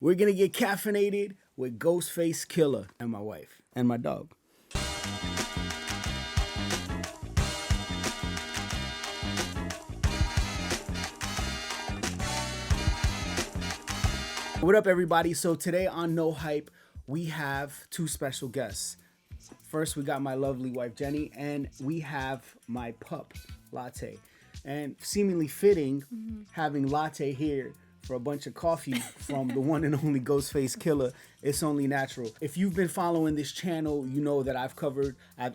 We're gonna get caffeinated with Ghostface Killah and my wife and my dog. What up, everybody? So today on No Hype, we have two special guests. First, we got my lovely wife Jenny, and we have my pup Latte. And seemingly fitting, having Latte here for a bunch of coffee from the one and only Ghostface Killah. It's only natural. If you've been following this channel, you know that I've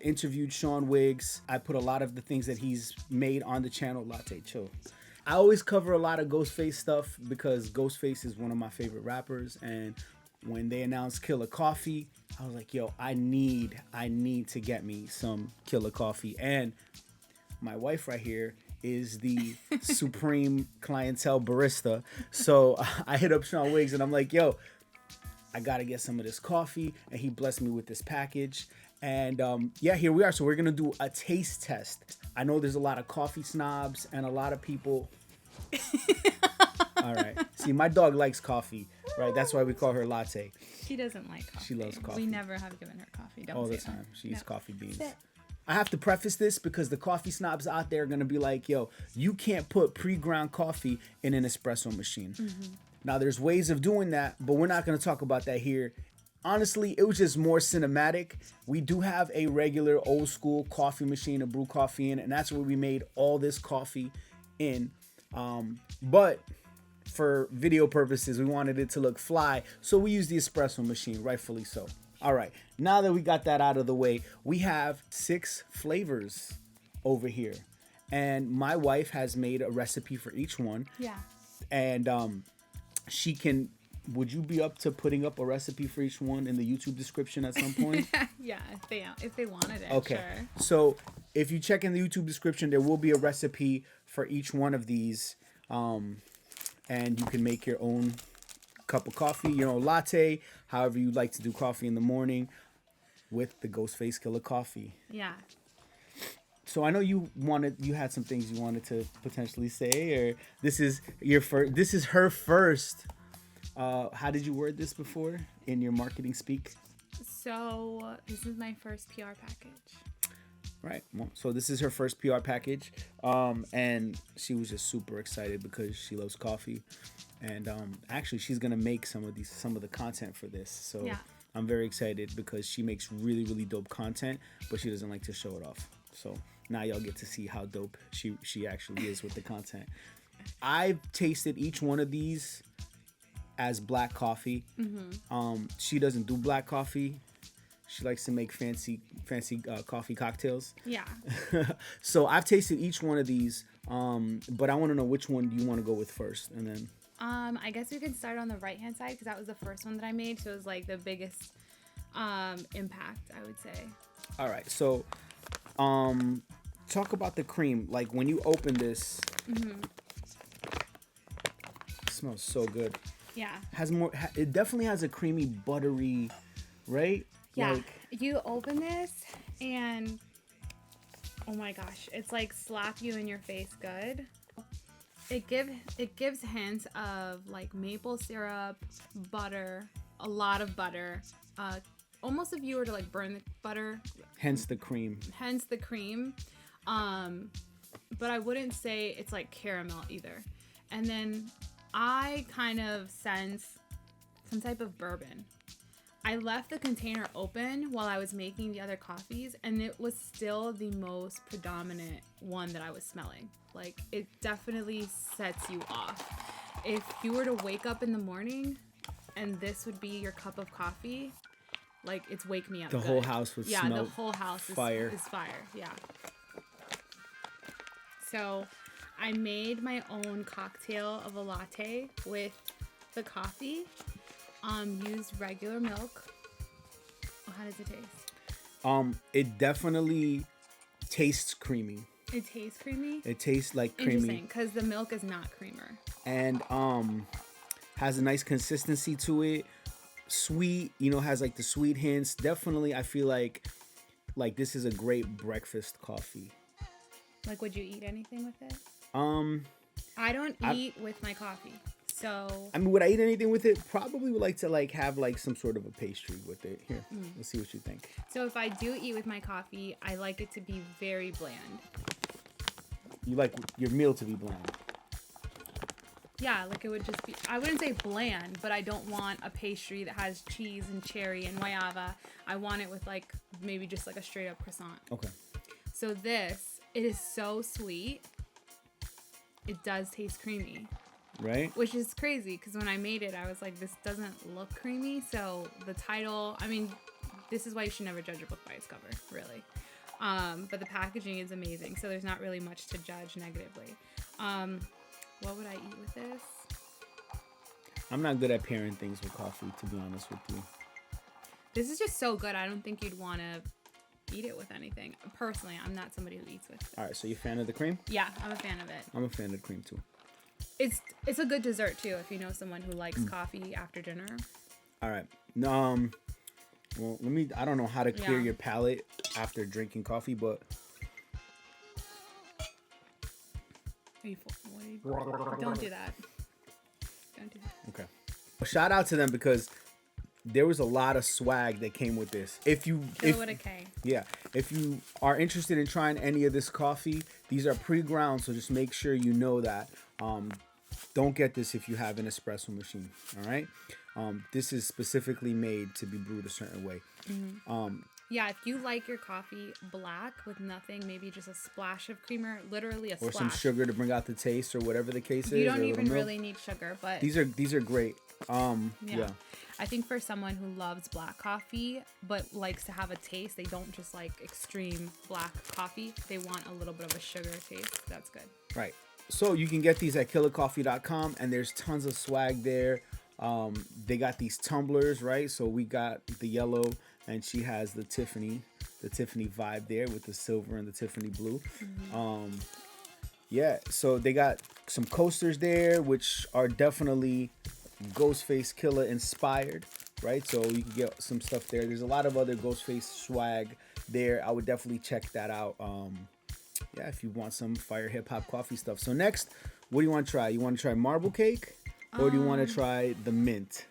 interviewed Sean Wiggs. I put a lot of the things that he's made on the channel. Latte, chill. I always cover a lot of Ghostface stuff because Ghostface is one of my favorite rappers. And when they announced Killah Koffee, I was like, yo, I need to get me some Killah Koffee. And my wife right here is the supreme clientele barista. So I hit up Sean Wiggs and I'm like, yo, I gotta get some of this coffee. And he blessed me with this package. And yeah, here we are. So we're gonna do a taste test. I know there's a lot of coffee snobs and a lot of people. All right. See, my dog likes coffee, right? That's why we call her Latte. She doesn't like coffee. She loves coffee. We never have given her coffee. Don't all the say time. that. She eats coffee beans. Sit. I have to preface this because the coffee snobs out there are going to be like, yo, you can't put pre-ground coffee in an espresso machine. Now, there's ways of doing that, but we're not going to talk about that here. Honestly, it was just more cinematic. We do have a regular old school coffee machine to brew coffee in, and that's where we made all this coffee in. But for video purposes, we wanted it to look fly, so we used the espresso machine, rightfully so. All right, now that we got that out of the way, we have 6 flavors over here. And my wife has made a recipe for each one. Yeah. And she can, would you be up to putting up a recipe for each one in the YouTube description at some point? Yeah, if they wanted it. Okay. Sure. So if you check in the YouTube description, there will be a recipe for each one of these. And you can make your own cup of coffee, your own latte, however you like to do coffee in the morning with the Ghostface Killah coffee. Yeah. So I know you had some things you wanted to potentially say, or this is her first. How did you word this before in your marketing speak? So this is my first PR package. Right. Well, so this is her first PR package, and she was just super excited because she loves coffee, and actually she's gonna make some of the content for this. So yeah. I'm very excited because she makes really, really dope content, but she doesn't like to show it off. So now y'all get to see how dope she actually is with the content. I've tasted each one of these as black coffee. She doesn't do black coffee. She likes to make fancy coffee cocktails. Yeah. So I've tasted each one of these, but I want to know which one do you want to go with first, and then. I guess we can start on the right hand side because that was the first one that I made, so it was like the biggest impact, I would say. All right. So, talk about the cream. Like when you open this, it smells so good. Yeah. It definitely has a creamy, buttery, right? Yeah, you open this and oh my gosh, it's like slap you in your face good. It gives hints of like maple syrup, butter, a lot of butter. Almost if you were to like burn the butter. Hence the cream. But I wouldn't say it's like caramel either. And then I kind of sense some type of bourbon. I left the container open while I was making the other coffees, and it was still the most predominant one that I was smelling. Like, it definitely sets you off. If you were to wake up in the morning and this would be your cup of coffee, like, it's wake me up. The whole house would smell. Yeah, the whole house is fire. Yeah. So I made my own cocktail of a latte with the coffee. Used regular milk. Oh, how does it taste? It definitely tastes creamy. It tastes creamy? It tastes like creamy. Interesting, because the milk is not creamer. And has a nice consistency to it. Sweet, has like the sweet hints. Definitely, I feel like this is a great breakfast coffee. Like, would you eat anything with it? I don't eat with my coffee. So I mean, would I eat anything with it? Probably would like to like have like some sort of a pastry with it. Here, let's see what you think. so if I do eat with my coffee, I like it to be very bland. You like your meal to be bland. Yeah, like it would just be, I wouldn't say bland, but I don't want a pastry that has cheese and cherry and guayaba. I want it with like maybe just like a straight up croissant. Okay. So this, it is so sweet. It does taste creamy. Right? Which is crazy because when I made it, I was like, this doesn't look creamy. So the title, I mean, this is why you should never judge a book by its cover, really. But the packaging is amazing. So there's not really much to judge negatively. What would I eat with this? I'm not good at pairing things with coffee, to be honest with you. This is just so good. I don't think you'd want to eat it with anything. Personally, I'm not somebody who eats with it. All right, so you a fan of the cream? Yeah, I'm a fan of it. I'm a fan of the cream too. It's a good dessert too if you know someone who likes coffee after dinner. All right. Well, I don't know how to clear your palate after drinking coffee, but Don't do that. Don't do that. okay. Well, shout out to them because there was a lot of swag that came with this. Killah with a K. Yeah, if you are interested in trying any of this coffee, these are pre-ground, so just make sure you know that. Don't get this if you have an espresso machine. All right. This is specifically made to be brewed a certain way. Yeah, if you like your coffee black with nothing, maybe just a splash of creamer, literally a or splash. some sugar to bring out the taste, or whatever the case is. You don't even really need sugar, but these are great. Yeah. I think for someone who loves black coffee but likes to have a taste, they don't just like extreme black coffee. They want a little bit of a sugar taste. That's good. Right. So you can get these at KillahKoffee.com, and there's tons of swag there. They got these tumblers, right? So we got the yellow, and she has the Tiffany vibe there with the silver and the Tiffany blue. Yeah, so they got some coasters there, which are definitely Ghostface Killah inspired, right? So you can get some stuff there. There's a lot of other Ghostface swag there. I would definitely check that out. Yeah, if you want some fire hip hop coffee stuff. So next, what do you want to try? You want to try marble cake, or do you want to try the mint?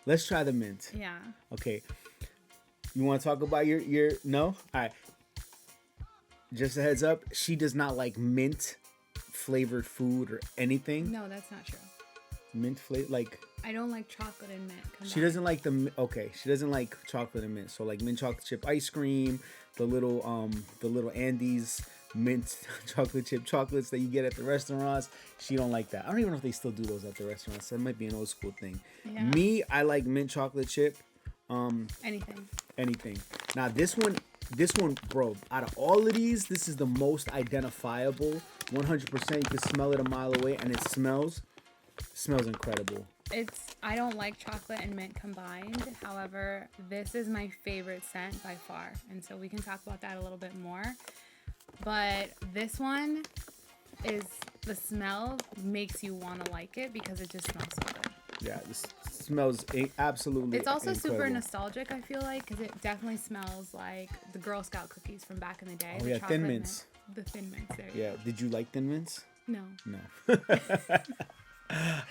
Let's try the mint. Yeah. Okay. You want to talk about your no? All right. Just a heads up, she does not like mint flavored food or anything. No, that's not true. Mint flavor, like I don't like chocolate and mint. She doesn't like she doesn't like chocolate and mint. So like mint chocolate chip ice cream, the little Andes mint chocolate chip chocolates that you get at the restaurants. She don't like that. I don't even know if they still do those at the restaurants. That might be an old school thing. Yeah. Me, I like mint chocolate chip. Anything. Now this one, bro, out of all of these, this is the most identifiable. 100%. You can smell it a mile away, and it smells incredible. I don't like chocolate and mint combined. However, this is my favorite scent by far. And so we can talk about that a little bit more. But this one the smell makes you want to like it because it just smells so good. Yeah, this smells absolutely It's also incredible. super nostalgic, I feel like, because it definitely smells like the Girl Scout cookies from back in the day. Oh, yeah, Thin Mints. The Thin Mints, there you go. Did you like Thin Mints? No. All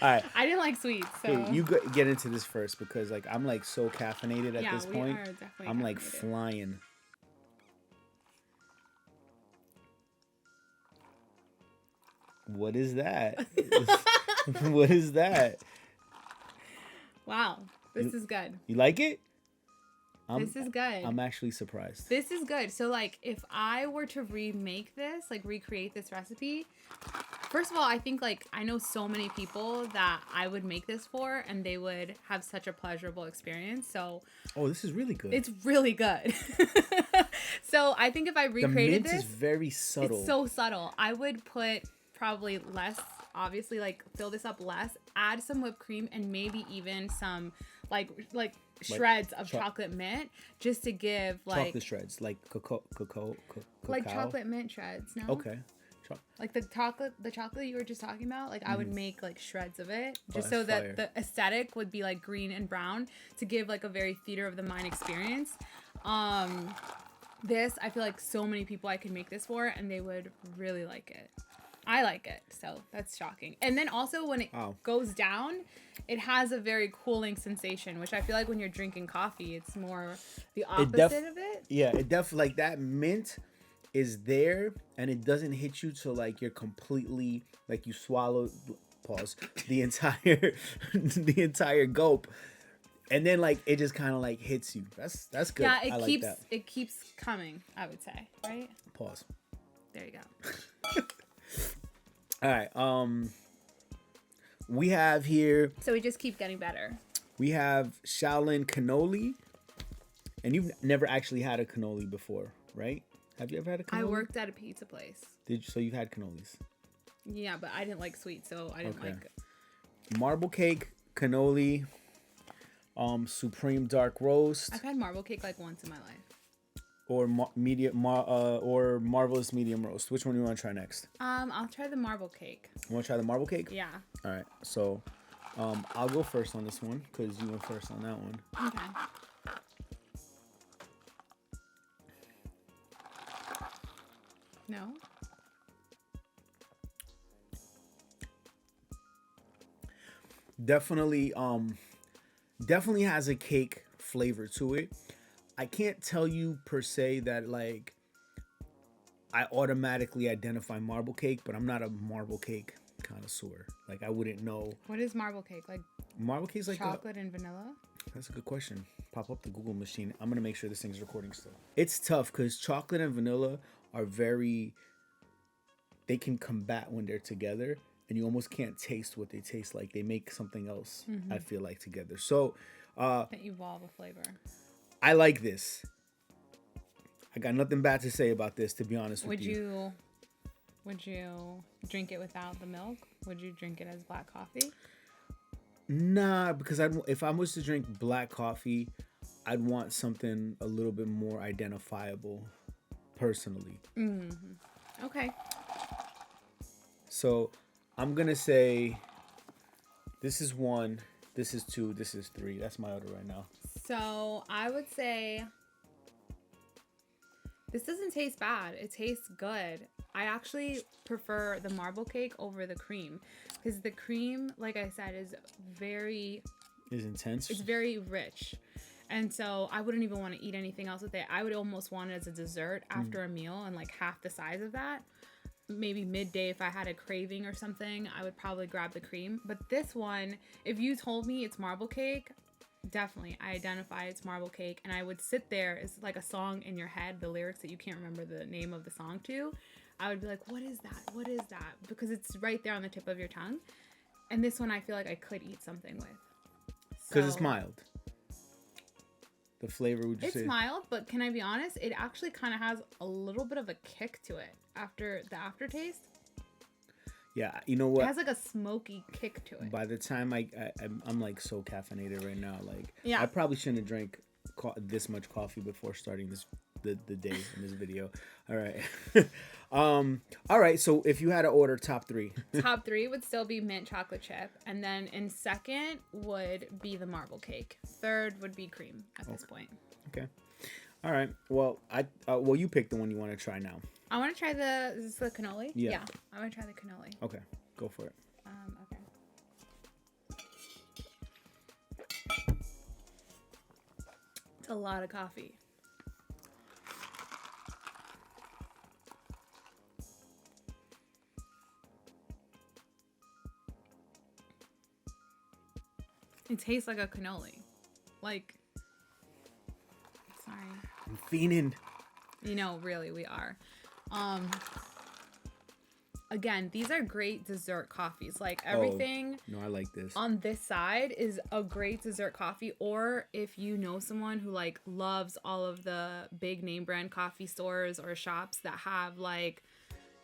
right. I didn't like sweets, so. Hey, you get into this first because like I'm like so caffeinated at this point. Are definitely I'm like caffeinated. flying. What is that? What is that? Wow, this is good. You like it? This is good. I'm actually surprised. This is good. So, like, if I were to remake this, like, recreate this recipe, first of all, I think, like, I know so many people that I would make this for, and they would have such a pleasurable experience. So, oh, this is really good. It's really good. So, I think if I recreated this, the mint is very subtle. It's so subtle. I would put probably less, obviously, like, fill this up less, add some whipped cream, and maybe even some, like shreds of chocolate mint, just to give like chocolate shreds, like cacao, like chocolate mint shreds. No, okay, like the chocolate you were just talking about. Like I would make like shreds of it, just so that the aesthetic would be like green and brown to give like a very theater of the mind experience. This I feel like so many people I could make this for, and they would really like it. I like it, so that's shocking. And then also when it goes down, it has a very cooling sensation, which I feel like when you're drinking coffee, it's more the opposite of it. Yeah, it definitely, like, that mint is there, and it doesn't hit you till like you're completely, like, you swallow, pause, the entire the entire gulp, and then like it just kind of like hits you. That's good. Yeah, it keeps coming, I would say, right? Pause. There you go. All right. We have here. So we just keep getting better. We have Shaolin cannoli, and you've never actually had a cannoli before, right? Have you ever had a cannoli? I worked at a pizza place. Did you? So you've had cannolis? Yeah, but I didn't like sweet, so I didn't like it. Marble cake, cannoli, supreme dark roast. I've had marble cake like once in my life. Or or marvelous medium roast. Which one do you want to try next? I'll try the marble cake. You want to try the marble cake? Yeah. All right. So, I'll go first on this one because you went first on that one. Okay. No. Definitely definitely has a cake flavor to it. I can't tell you per se that like I automatically identify marble cake, but I'm not a marble cake connoisseur. Like I wouldn't know. What is marble cake? Like marble cake's like chocolate and vanilla? That's a good question. Pop up the Google machine. I'm gonna make sure this thing's recording still. It's tough because chocolate and vanilla are they can combat when they're together, and you almost can't taste what they taste like. They make something else, I feel like, together. So that evolve a flavor. I like this. I got nothing bad to say about this, to be honest with you. Would you drink it without the milk? Would you drink it as black coffee? Nah, because if I was to drink black coffee, I'd want something a little bit more identifiable, personally. Mm-hmm. Okay. So I'm gonna say this is 1, this is 2, this is 3. That's my order right now. So I would say this doesn't taste bad. It tastes good. I actually prefer the marble cake over the cream because the cream, like I said, is intense. It's very rich. And so I wouldn't even want to eat anything else with it. I would almost want it as a dessert after a meal and like half the size of that. Maybe midday if I had a craving or something, I would probably grab the cream. But this one, if you told me it's marble cake, definitely I identify it's marble cake, and I would sit there. It's like a song in your head, the lyrics that you can't remember the name of the song to. I would be like, what is that? What is that? Because it's right there on the tip of your tongue. And this one I feel like I could eat something with. Because it's mild. The flavor, would you say? It's mild, but can I be honest? It actually kind of has a little bit of a kick to it after the aftertaste. Yeah, you know what? It has like a smoky kick to it. By the time I'm like so caffeinated right now. Like, yeah. I probably shouldn't have drank this much coffee before starting the day in this video. All right. All right. So if you had to order top 3, top 3 would still be mint chocolate chip, and then in second would be the marble cake. Third would be cream at this point. Okay. All right. Well, you pick the one you want to try now. I want to try is this the cannoli? Yeah. I want to try the cannoli. Okay. Go for it. Okay. It's a lot of coffee. It tastes like a cannoli. Like, sorry. I'm fiending. You know, really, we are. Again, these are great dessert coffees. Like everything. No, I like this. On this side is a great dessert coffee. Or if you know someone who like loves all of the big name brand coffee stores or shops that have like,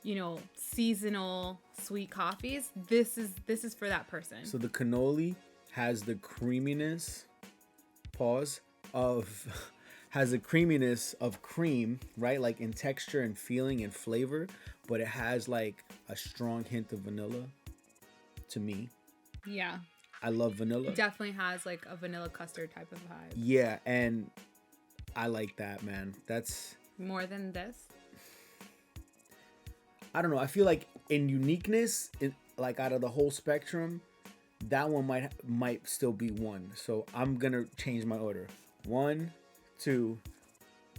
you know, seasonal sweet coffees, this is for that person. So the cannoli has the creaminess, has a creaminess of cream, right? Like in texture and feeling and flavor, but it has like a strong hint of vanilla to me. Yeah. I love vanilla. It definitely has like a vanilla custard type of vibe. Yeah, and I like that, man. That's more than this. I don't know. I feel like in uniqueness, like out of the whole spectrum, that one might still be 1. So I'm gonna change my order. 1, 2,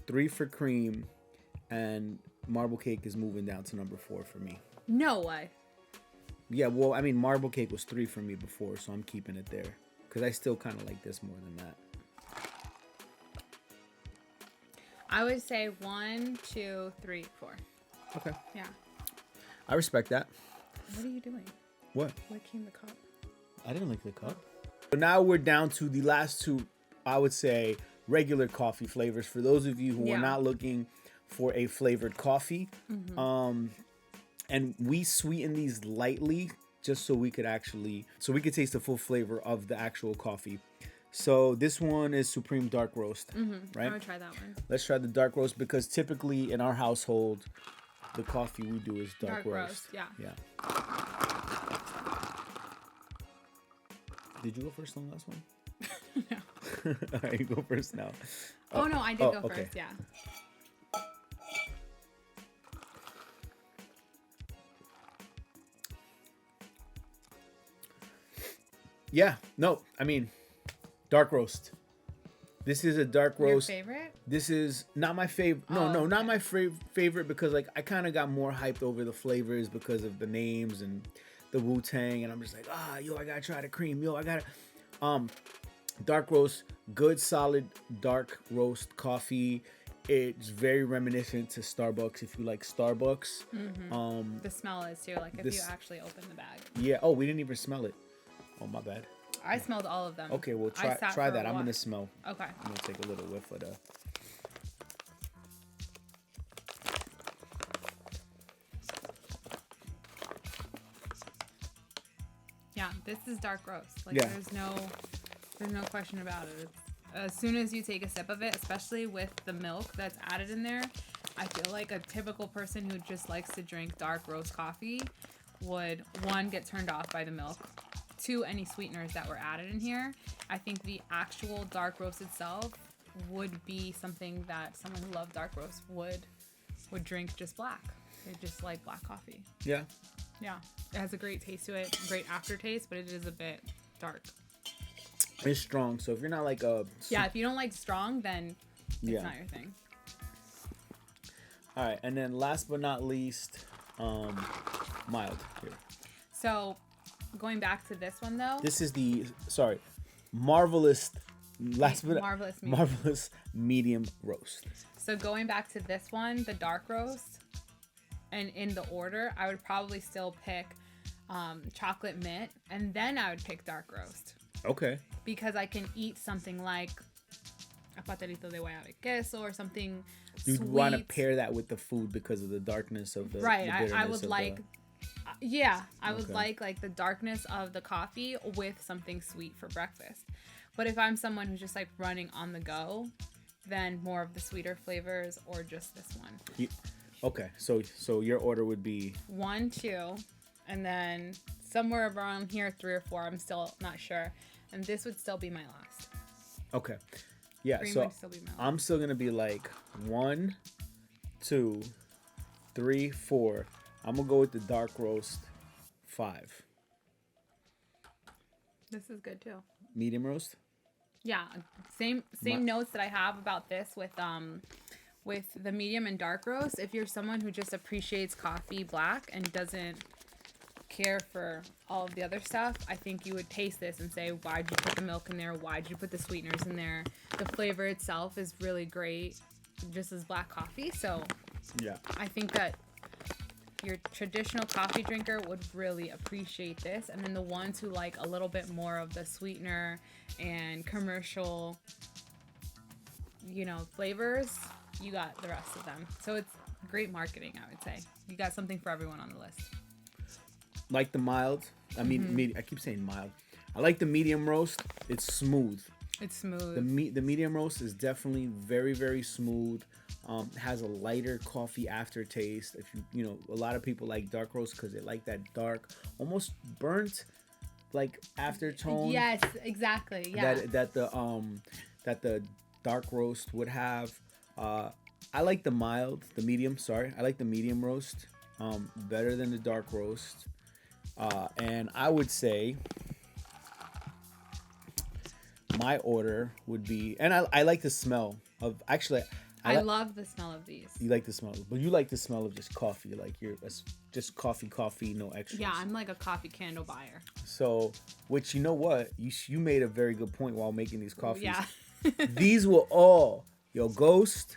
3 for cream, and marble cake is moving down to number 4 for me. No way. Yeah, well, I mean, marble cake was 3 for me before, so I'm keeping it there because I still kind of like this more than that. I would say 1, 2, 3, 4. Okay. Yeah. I respect that. What are you doing? What? Licking the cup. I didn't lick the cup. But now we're down to the last 2, I would say, regular coffee flavors. For those of you who are not looking for a flavored coffee, and we sweeten these lightly just so we could taste the full flavor of the actual coffee. So this one is Supreme Dark Roast, right? I would try that one. Let's try the dark roast because typically in our household, the coffee we do is dark roast. Yeah. Did you go first on the last one? No. All right, you go first now. Oh, no, I did go first, yeah. Yeah, no, I mean, dark roast. This is a dark roast. Your favorite? This is not my favorite. No, not my favorite because like I kind of got more hyped over the flavors because of the names and the Wu-Tang, and I'm just like, yo, I gotta try the cream. Yo, I gotta. Dark roast, good solid dark roast coffee. It's very reminiscent to Starbucks if you like Starbucks. The smell is too, like if you actually open the bag. Yeah. Oh, we didn't even smell it. Oh, my bad. I smelled all of them. Okay, well try that. I'm gonna smell. Okay. I'm gonna take a little whiff of the. Yeah, this is dark roast. Like Yeah. there's no question about it. It's, as soon as you take a sip of it, especially with the milk that's added in there, I feel like a typical person who just likes to drink dark roast coffee would, 1, get turned off by the milk, 2, any sweeteners that were added in here. I think the actual dark roast itself would be something that someone who loved dark roast would drink just black. They just like black coffee. Yeah. Yeah. It has a great taste to it, great aftertaste, but it is a bit dark. It's strong, so if you're not like a... Yeah, if you don't like strong, then it's not your thing. All right, and then last but not least, mild. Here. So, going back to this one, though. This is the, marvelous, marvelous medium roast. So, going back to this one, the dark roast, and in the order, I would probably still pick chocolate mint, and then I would pick dark roast. Okay. Because I can eat something like a pastelito de guayaba queso or something You'd sweet. want to pair that with the food because of the darkness of the right. the I would like I would Okay. like the darkness of the coffee with something sweet for breakfast. But if I'm someone who's just like running on the go, then more of the sweeter flavors or just this one. Okay, so your order would be 1, 2, and then somewhere around here 3 or 4. I'm still not sure, and this would still be my last. okay. Yeah, Cream so would still be my last. I'm still gonna be like 1, 2, 3, 4. I'm gonna go with the dark roast 5. This is good too. Medium roast. Yeah, same notes that I have about this with the medium and dark roast. If you're someone who just appreciates coffee black and doesn't care for all of the other stuff, I think you would taste this and say, why'd you put the milk in there? Why'd you put the sweeteners in there? The flavor itself is really great, just as black coffee. So Yeah. I think that your traditional coffee drinker would really appreciate this. And then the ones who like a little bit more of the sweetener and commercial, flavors, you got the rest of them. So it's great marketing, I would say. You got something for everyone on the list. Like the mild. I mean, I keep saying mild. I like the medium roast. It's smooth. It's smooth. The medium roast is definitely very, very smooth. Has a lighter coffee aftertaste. If a lot of people like dark roast because they like that dark, almost burnt, like aftertone. Yes, exactly. Yeah. That the dark roast would have. I like the medium. Sorry, I like the medium roast. Better than the dark roast. And I would say my order would be, and I like the smell of, actually, I love the smell of these. You like the smell, but you like the smell of just coffee, like you're just coffee, no extras. Yeah, I'm like a coffee candle buyer. So, which, you know what, you made a very good point while making these coffees. Yeah. These will all, Ghost,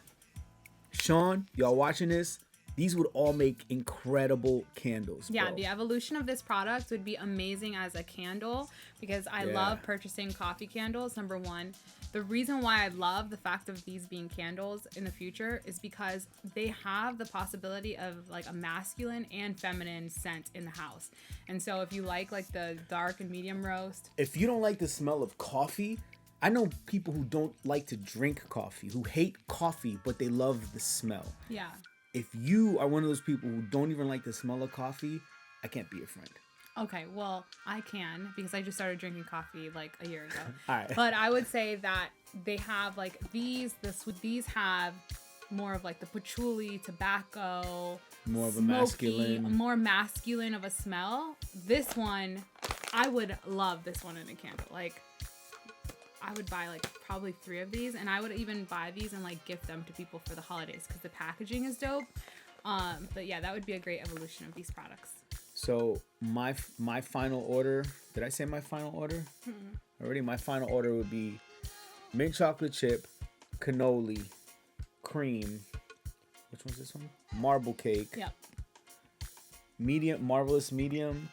Sean, y'all watching this, these would all make incredible candles. Yeah, bro. the evolution of this product would be amazing as a candle, because I love purchasing coffee candles, number one. The reason why I love the fact of these being candles in the future is because they have the possibility of like a masculine and feminine scent in the house. And so if you like the dark and medium roast. If you don't like the smell of coffee, I know people who don't like to drink coffee, who hate coffee, but they love the smell. Yeah. If you are one of those people who don't even like the smell of coffee, I can't be your friend. Okay, well, I can, because I just started drinking coffee like a year ago. All right. But I would say that they have like these have more of like the patchouli, tobacco, more of a smoky, more masculine of a smell. This one, I would love this one in a candle. Like, I would buy like probably 3 of these, and I would even buy these and like gift them to people for the holidays because the packaging is dope. But yeah, that would be a great evolution of these products. So my final order, did I say my final order? Already, my final order would be mint chocolate chip, cannoli, cream. Which one's this one? Marble cake. Yep. Medium, marvelous medium,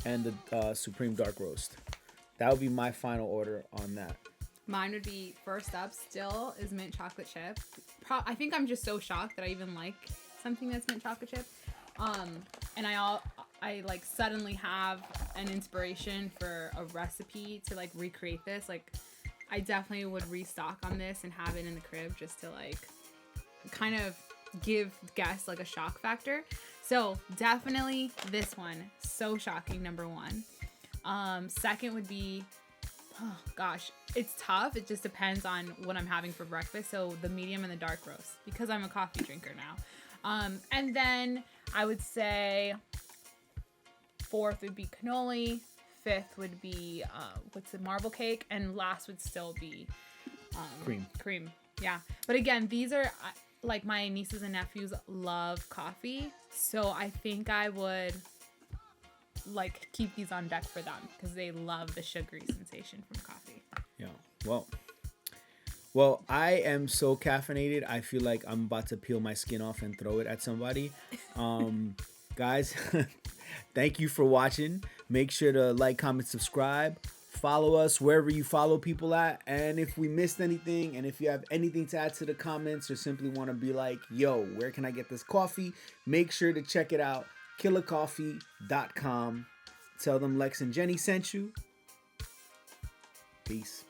and the supreme dark roast. That would be my final order on that. Mine would be first up still is mint chocolate chip. I think I'm just so shocked that I even like something that's mint chocolate chip. And I like suddenly have an inspiration for a recipe to like recreate this. Like, I definitely would restock on this and have it in the crib just to like kind of give guests like a shock factor. So definitely this one. So shocking, number 1. Second would be, oh gosh, it's tough. It just depends on what I'm having for breakfast. So the medium and the dark roast, because I'm a coffee drinker now. And then I would say 4th would be cannoli. 5th would be marble cake, and last would still be cream. Yeah, but again, these are like my nieces and nephews love coffee, so I think I would like keep these on deck for them because they love the sugary sensation from coffee. Yeah. Well, I am so caffeinated. I feel like I'm about to peel my skin off and throw it at somebody. Guys, thank you for watching. Make sure to like, comment, subscribe. Follow us wherever you follow people at. And if we missed anything, and if you have anything to add to the comments, or simply want to be like, yo, where can I get this coffee? Make sure to check it out. KillahKoffee.com. Tell them Lex and Jenny sent you. Peace.